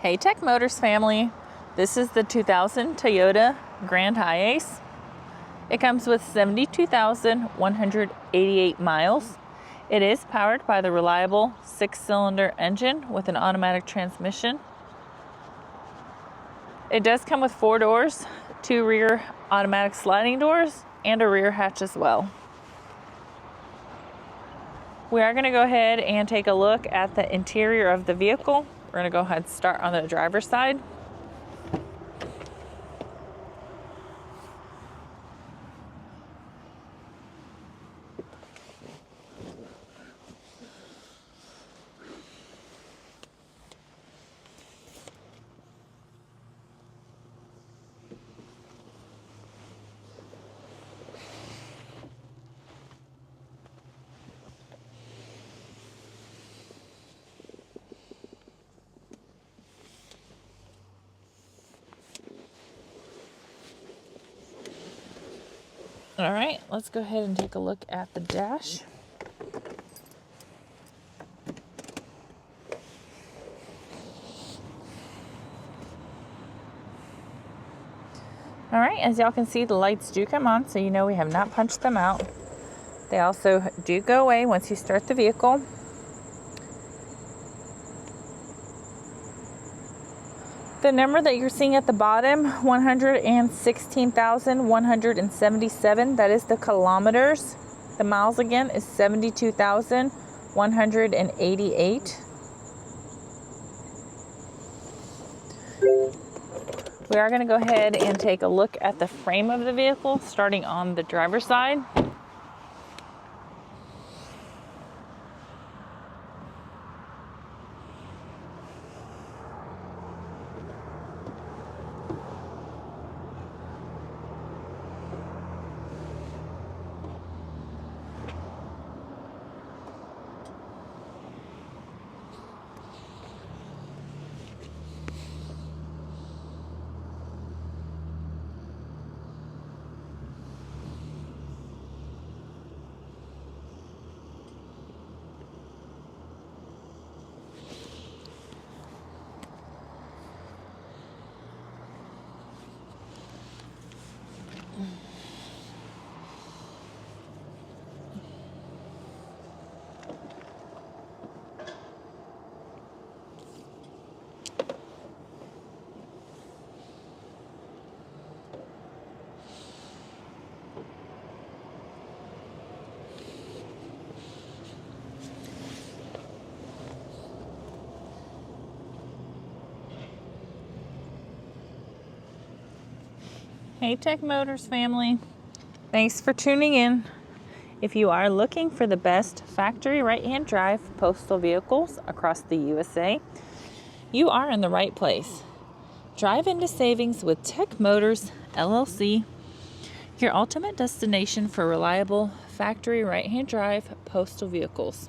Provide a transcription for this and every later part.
Hey Tech Motors family, this is the 2000 Toyota Grand Hiace. It comes with 72,188 miles. It is powered by the reliable 6-cylinder engine with an automatic transmission. It does come with 4 doors, 2 rear automatic sliding doors, and a rear hatch as well. We are going to go ahead and take a look at the interior of the vehicle. We're going to go ahead and start on the driver's side. All right, let's go ahead and take a look at the dash. All right, as y'all can see, the lights do come on, so you know we have not punched them out. They also do go away once you start the vehicle. The number that you're seeing at the bottom, 116,177, that is the kilometers. The miles again is 72,188. We are going to go ahead and take a look at the frame of the vehicle, starting on the driver's side. Hey Tech Motors family, thanks for tuning in. If you are looking for the best factory right-hand drive postal vehicles across the USA, you are in the right place. Drive into savings with Tech Motors LLC, your ultimate destination for reliable factory right-hand drive postal vehicles.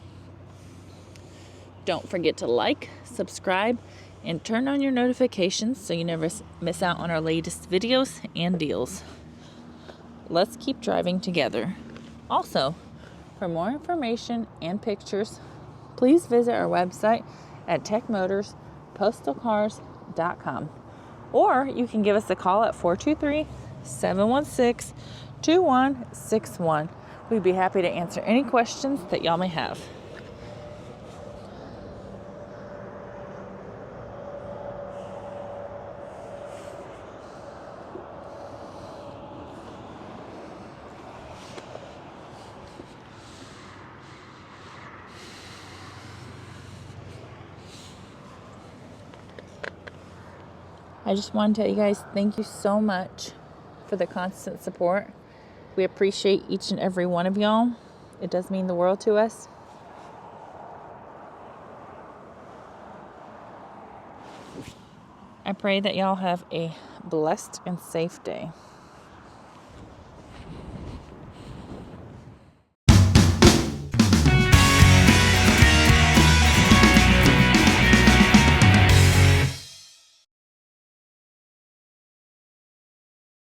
Don't forget to like, subscribe, and turn on your notifications so you never miss out on our latest videos and deals. Let's keep driving together. Also, for more information and pictures, please visit our website at techmotorspostalcars.com, or you can give us a call at 423-716-2161. We'd be happy to answer any questions that y'all may have. I just want to tell you guys thank you so much for the constant support. We appreciate each and every one of y'all. It does mean the world to us. I pray that y'all have a blessed and safe day.